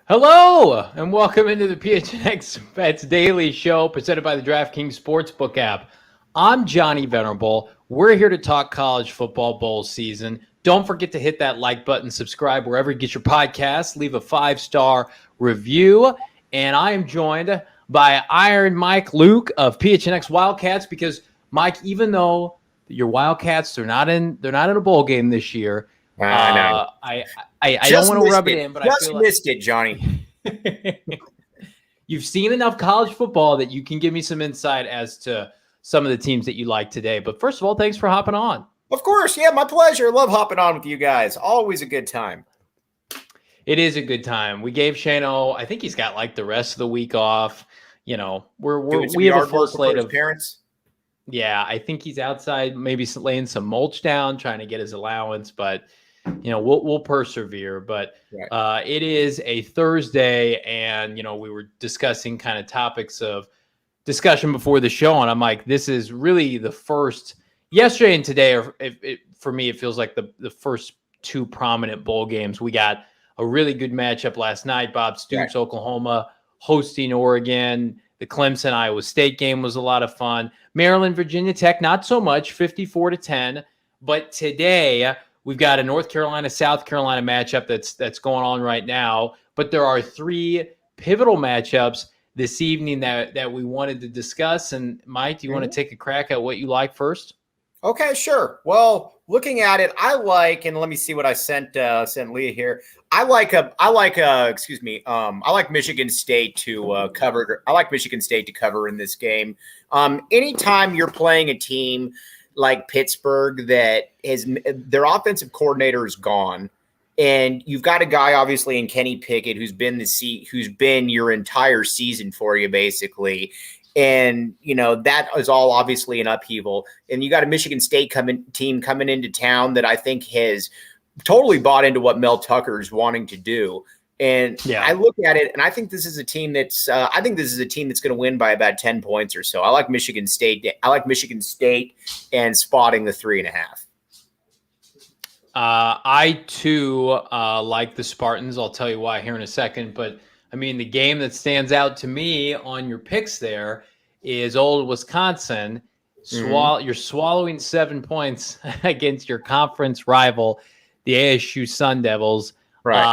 Hello, and welcome into the PHNX Bets Daily Show presented by the DraftKings Sportsbook app. I'm Johnny Venerable. We're here to talk college football bowl season. Don't forget to hit that like button, subscribe wherever you get your podcasts, leave a 5-star review. And I am joined by Mike Luke of PHNX Wildcats because, Mike, even though your Wildcats they're not in a bowl game this year, I know. I don't want to rub it in, but I feel missed it, Johnny. You've seen enough college football that you can give me some insight as to some of the teams that you like today. But first of all, thanks for hopping on. Of course. Yeah, my pleasure. Love hopping on with you guys. Always a good time. It is a good time. We gave Shano, I think he's got like the rest of the week off. You know, we have a full slate of parents. Yeah, I think he's outside, maybe laying some mulch down, trying to get his allowance, but you know, we'll persevere. But it is a Thursday, and you know, we were discussing kind of topics of discussion before the show, and I'm like, this is really the first. Yesterday and today, for me, it feels like the first two prominent bowl games. We got a really good matchup last night. Bob Stoops, Oklahoma, hosting Oregon. The Clemson-Iowa State game was a lot of fun. Maryland, Virginia Tech, not so much, 54-10. But today, we've got a North Carolina, South Carolina matchup that's going on right now. But there are three pivotal matchups this evening that we wanted to discuss. And Mike, do you want to take a crack at what you like first? Okay, sure. Well, looking at it, I like, and let me see what I sent Leah here. I like Michigan State to cover. I like Michigan State to cover in this game. Anytime you're playing a team like Pittsburgh that is their offensive coordinator is gone, and you've got a guy obviously in Kenny Pickett who's been your entire season for you basically. And, you know, that is all obviously an upheaval. And you got a Michigan State team coming into town that I think has totally bought into what Mel Tucker is wanting to do. And I look at it and I think this is a team that's going to win by about 10 points or so. I like Michigan State. I like Michigan State and spotting the 3.5. I too like the Spartans. I'll tell you why here in a second, but I mean, the game that stands out to me on your picks there is old Wisconsin. You're swallowing 7 points against your conference rival, the ASU Sun Devils. Right.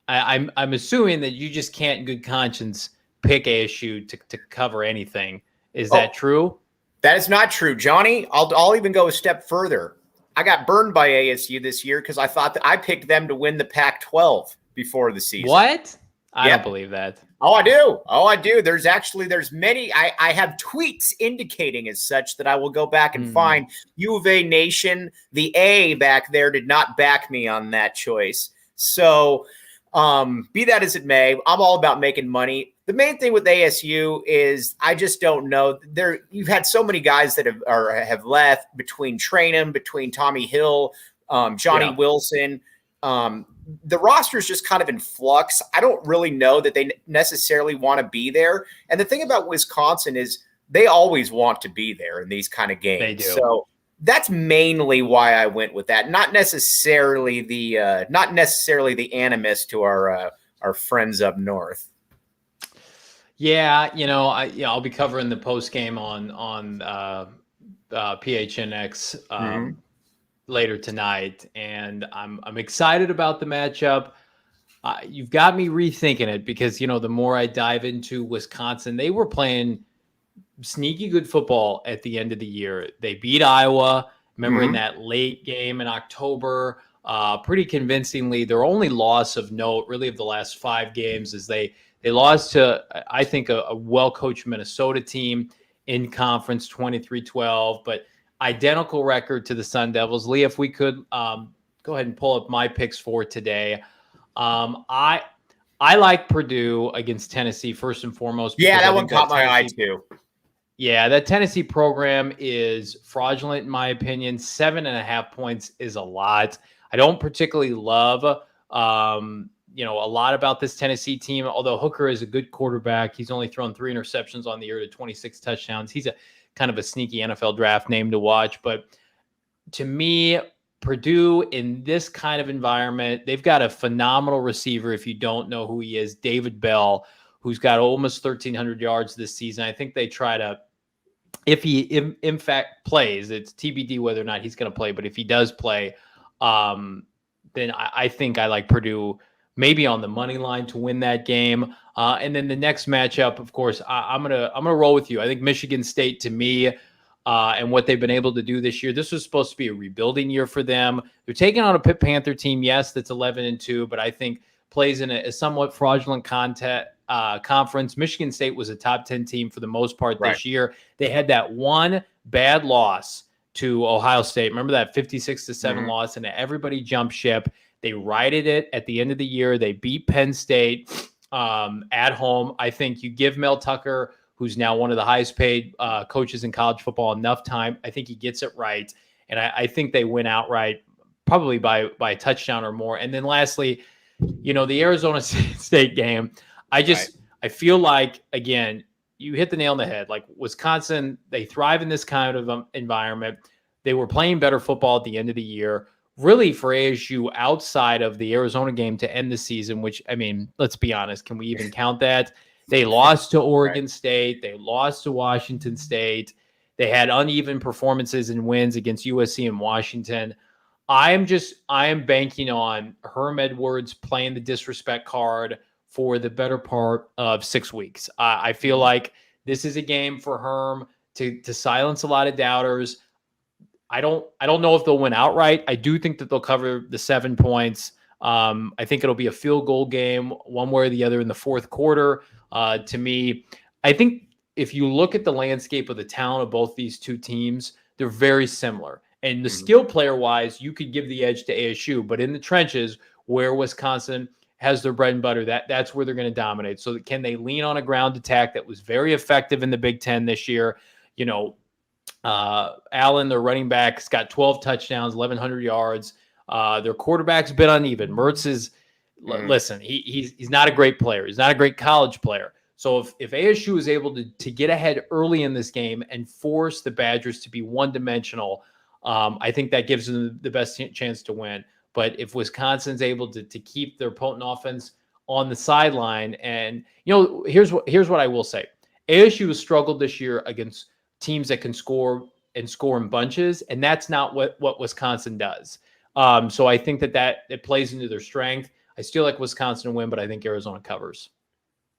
I'm assuming that you just can't in good conscience pick ASU to cover anything. Is that true? That is not true, Johnny. I'll even go a step further. I got burned by ASU this year because I thought that I picked them to win the Pac-12 before the season. What? I don't believe that. Oh, I do. There's many. I have tweets indicating as such that I will go back and find. U of A Nation, the A back there did not back me on that choice. So be that as it may, I'm all about making money. The main thing with ASU is I just don't know. You've had so many guys that have left between Trainum, between Tommy Hill, Johnny Wilson. The roster is just kind of in flux. I don't really know that they necessarily want to be there. And the thing about Wisconsin is they always want to be there in these kind of games. They do. So that's mainly why I went with that. Not necessarily the animus to our friends up north. Yeah, you know, I'll be covering the post game on PHNX later tonight, and I'm excited about the matchup. You've got me rethinking it because, you know, the more I dive into Wisconsin, they were playing sneaky good football at the end of the year. They beat Iowa, remember in that late game in October, pretty convincingly. Their only loss of note really of the last 5 games is they lost to, I think, a well-coached Minnesota team in conference 23-12, but identical record to the Sun Devils. Lee, if we could go ahead and pull up my picks for today. I like Purdue against Tennessee first and foremost. Yeah, that one caught my eye too. Yeah, that Tennessee program is fraudulent in my opinion. 7.5 points is a lot. I don't particularly love, a lot about this Tennessee team. Although Hooker is a good quarterback, he's only thrown 3 interceptions on the year to 26 touchdowns. He's a kind of a sneaky NFL draft name to watch. But to me, Purdue in this kind of environment, they've got a phenomenal receiver. If you don't know who he is, David Bell, who's got almost 1,300 yards this season. I think they try to, if he in fact plays, it's TBD whether or not he's going to play. But if he does play, then I think I like Purdue maybe on the money line to win that game. And then the next matchup, of course, I'm gonna roll with you. I think Michigan State, to me, and what they've been able to do this year, this was supposed to be a rebuilding year for them. They're taking on a Pitt Panther team, yes, that's 11-2, but I think plays in a somewhat fraudulent conference. Michigan State was a top 10 team for the most part this year. They had that one bad loss to Ohio State. Remember that 56-7 loss, and everybody jumped ship. They righted it at the end of the year. They beat Penn State at home. I think you give Mel Tucker, who's now one of the highest paid coaches in college football, enough time. I think he gets it right. And I think they win outright, probably by a touchdown or more. And then lastly, the Arizona State game, I feel like, again, you hit the nail on the head. Like Wisconsin, they thrive in this kind of environment. They were playing better football at the end of the year. Really, for ASU, outside of the Arizona game to end the season, which, I mean, let's be honest, can we even count that? They lost to Oregon State. They lost to Washington State. They had uneven performances and wins against USC and Washington. I am banking on Herm Edwards playing the disrespect card for the better part of 6 weeks. I feel like this is a game for Herm to silence a lot of doubters. I don't know if they'll win outright. I do think that they'll cover the 7 points. I think it'll be a field goal game one way or the other in the fourth quarter. To me, I think if you look at the landscape of the talent of both these two teams, they're very similar. And the skill player wise, you could give the edge to ASU, but in the trenches where Wisconsin has their bread and butter, that's where they're going to dominate. So can they lean on a ground attack that was very effective in the Big Ten this year? Allen, their running back, has got 12 touchdowns, 1,100 yards. Their quarterback's been uneven. Mertz is, listen, he's not a great player. He's not a great college player. So if ASU is able to get ahead early in this game and force the Badgers to be one-dimensional, I think that gives them the best chance to win. But if Wisconsin's able to keep their potent offense on the sideline, and here's what I will say: ASU has struggled this year against teams that can score in bunches, and that's not what Wisconsin does. So I think that it plays into their strength. I still like Wisconsin to win, but I think Arizona covers.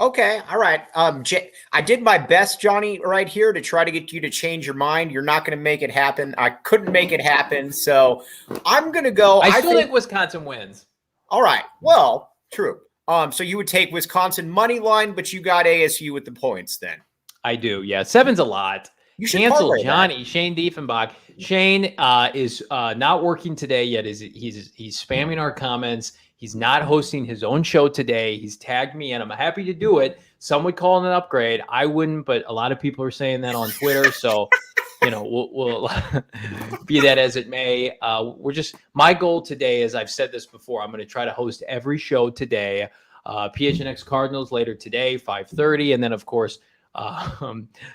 Okay. All right. I did my best, Johnny, right here to try to get you to change your mind. You're not going to make it happen. I couldn't make it happen. So I'm going to go. I still think Wisconsin wins. All right. Well, true. So you would take Wisconsin money line, but you got ASU with the points then. I do. Yeah. 7's a lot. You should cancel Johnny. Shane Diefenbach. Shane is not working today yet. He's spamming our comments. He's not hosting his own show today. He's tagged me, and I'm happy to do it. Some would call it an upgrade. I wouldn't, but a lot of people are saying that on Twitter. So, we'll be that as it may. My goal today, as I've said this before, I'm going to try to host every show today. PHNX Cardinals later today, 5:30, and then of course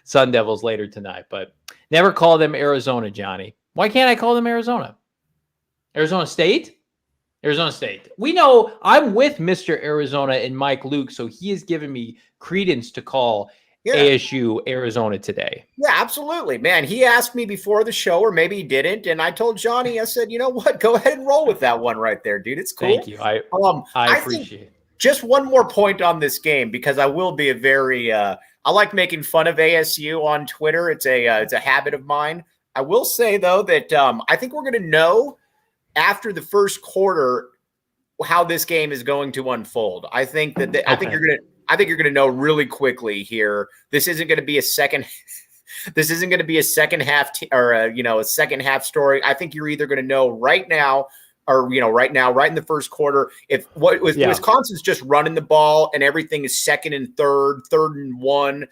Sun Devils later tonight. But never call them Arizona, Johnny. Why can't I call them Arizona? Arizona State? Arizona State. We know I'm with Mr. Arizona and Mike Luke, so he has given me credence to call ASU Arizona today. Yeah, absolutely, man. He asked me before the show, or maybe he didn't, and I told Johnny, I said, you know what? Go ahead and roll with that one right there, dude. It's cool. Thank you. I appreciate it. Just one more point on this game, because I will be I like making fun of ASU on Twitter. It's a habit of mine. I will say though that I think we're going to know after the first quarter how this game is going to unfold. I think that I think you're going to know really quickly here. This isn't going to be a second This isn't going to be a second half a second half story. I think you're either going to know right now or, right now, right in the first quarter, if Wisconsin's just running the ball and everything is second and third and one,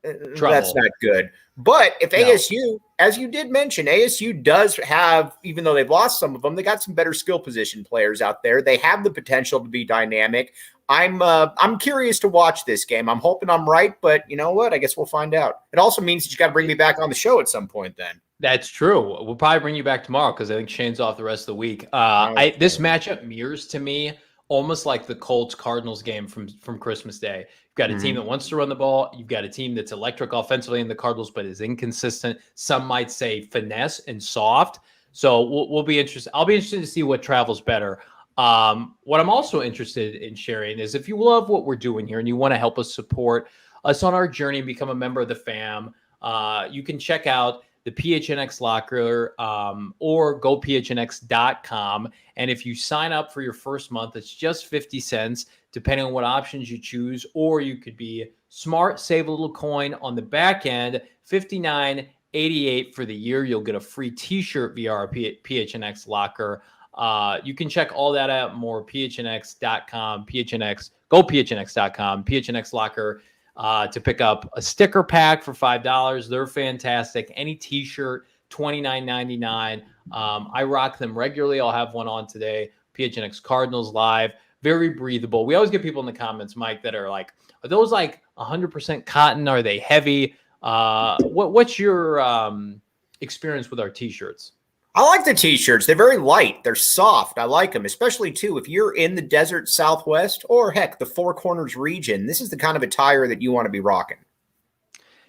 that's not good. But if ASU, as you did mention, ASU does have, even though they've lost some of them, they got some better skill position players out there. They have the potential to be dynamic. I'm curious to watch this game. I'm hoping I'm right, but you know what? I guess we'll find out. It also means that you got to bring me back on the show at some point then. That's true. We'll probably bring you back tomorrow because I think Shane's off the rest of the week. This matchup mirrors to me almost like the Colts-Cardinals game from Christmas Day. You've got a team that wants to run the ball. You've got a team that's electric offensively in the Cardinals, but is inconsistent. Some might say finesse and soft. So we'll be interested. I'll be interested to see what travels better. What I'm also interested in sharing is if you love what we're doing here and you want to help us support us on our journey and become a member of the fam, you can check out the PHNX locker or go PHNX.com. And if you sign up for your first month, it's just 50 cents, depending on what options you choose. Or you could be smart, save a little coin on the back end, $59.88 for the year. You'll get a free t-shirt via our PHNX locker. You can check all that out more, PHNX.com, go PHNX.com, PHNX locker. To pick up a sticker pack for $5. They're fantastic. Any t-shirt, $29.99. I rock them regularly. I'll have one on today. PHNX Cardinals Live. Very breathable. We always get people in the comments, Mike, that are like, are those like 100% cotton? Are they heavy? What's your experience with our t-shirts? I like the t-shirts. They're very light. They're soft. I like them, especially, too, if you're in the desert Southwest or, heck, the Four Corners region. This is the kind of attire that you want to be rocking.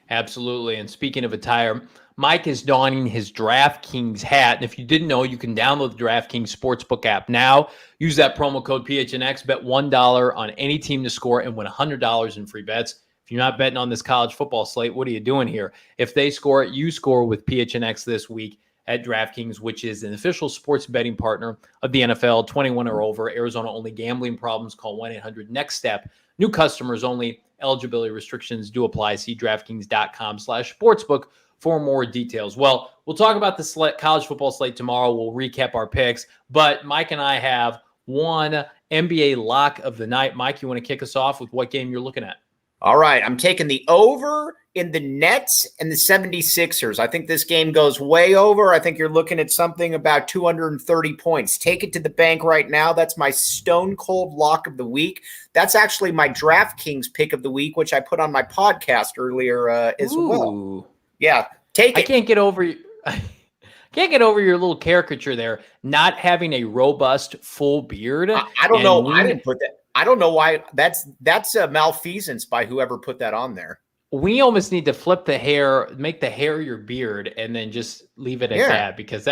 Absolutely. And speaking of attire, Mike is donning his DraftKings hat. And if you didn't know, you can download the DraftKings Sportsbook app now. Use that promo code PHNX. Bet $1 on any team to score and win $100 in free bets. If you're not betting on this college football slate, what are you doing here? If they score, you score with PHNX this week at DraftKings, which is an official sports betting partner of the NFL, 21 or over. Arizona only. Gambling problems, call 1-800-NEXT-STEP. New customers only. Eligibility restrictions do apply. See DraftKings.com/sportsbook for more details. Well, we'll talk about the college football slate tomorrow. We'll recap our picks. But Mike and I have one NBA lock of the night. Mike, you want to kick us off with what game you're looking at? All right, I'm taking the over in the Nets and the 76ers. I think this game goes way over. I think you're looking at something about 230 points. Take it to the bank right now. That's my stone cold lock of the week. That's actually my DraftKings pick of the week, which I put on my podcast earlier as well. Yeah, take it. I can't get over your little caricature there, not having a robust full beard. I don't know. I didn't put that. I don't know why. That's a malfeasance by whoever put that on there. We almost need to flip the hair, make the hair your beard, and then just leave it at that, because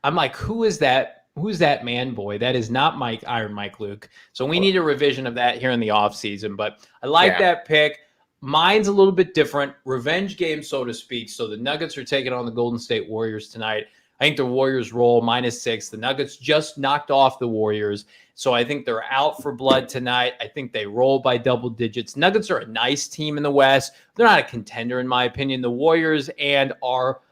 I'm like, who is that? Who's that man boy? That is not Iron Mike Luke. So we need a revision of that here in the off season. But I like that pick. Mine's a little bit different. Revenge game, so to speak. So the Nuggets are taking on the Golden State Warriors tonight. I think the Warriors roll -6. The Nuggets just knocked off the Warriors. So I think they're out for blood tonight. I think they roll by double digits. Nuggets are a nice team in the West. They're not a contender, in my opinion. The Warriors and our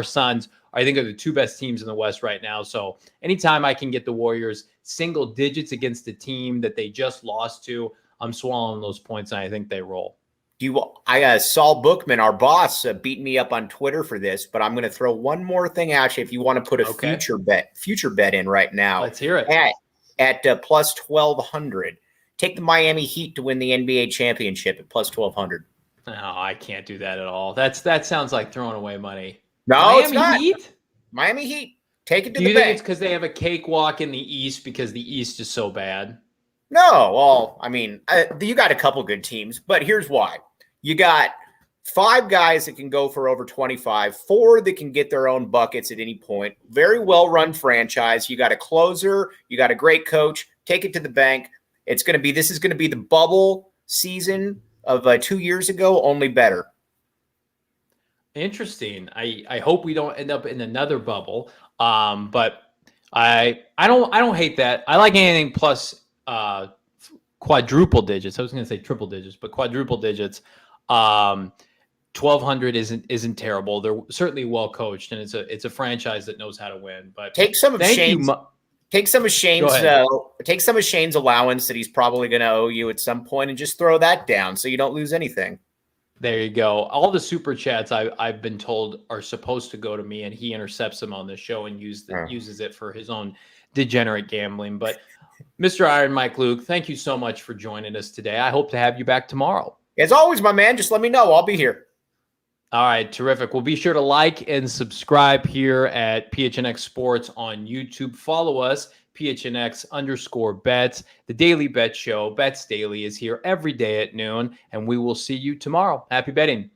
Suns, I think, are the two best teams in the West right now. So anytime I can get the Warriors single digits against a team that they just lost to, I'm swallowing those points, and I think they roll. Saul Bookman, our boss, beat me up on Twitter for this, but I'm going to throw one more thing at you if you want to put a future bet in right now. Let's hear it. At plus 1,200. Take the Miami Heat to win the NBA championship at plus 1,200. No, I can't do that at all. That sounds like throwing away money. No, it's not. Heat? Miami Heat. Take it to the bank. Do you think it's because they have a cakewalk in the East because the East is so bad? No, well, I mean, you got a couple good teams, but here's why. You got 5 guys that can go for over 25, 4 that can get their own buckets at any point. Very well-run franchise. You got a closer. You got a great coach. Take it to the bank. This is going to be the bubble season of 2 years ago, only better. Interesting. I hope we don't end up in another bubble. But I don't hate that. I like anything plus quadruple digits. I was going to say triple digits, but quadruple digits. 1,200 isn't terrible. They're certainly well coached, and it's a franchise that knows how to win. But take some of Shane's allowance that he's probably going to owe you at some point, and just throw that down so you don't lose anything. There you go. All the super chats I've been told are supposed to go to me, and he intercepts them on the show and uses it for his own degenerate gambling. But Mr. Iron Mike Luke, thank you so much for joining us today. I hope to have you back tomorrow. As always, my man, just let me know. I'll be here. All right, terrific. Well, be sure to like and subscribe here at PHNX Sports on YouTube. Follow us, PHNX_bets. The Daily Bet Show, Bets Daily, is here every day at noon, and we will see you tomorrow. Happy betting.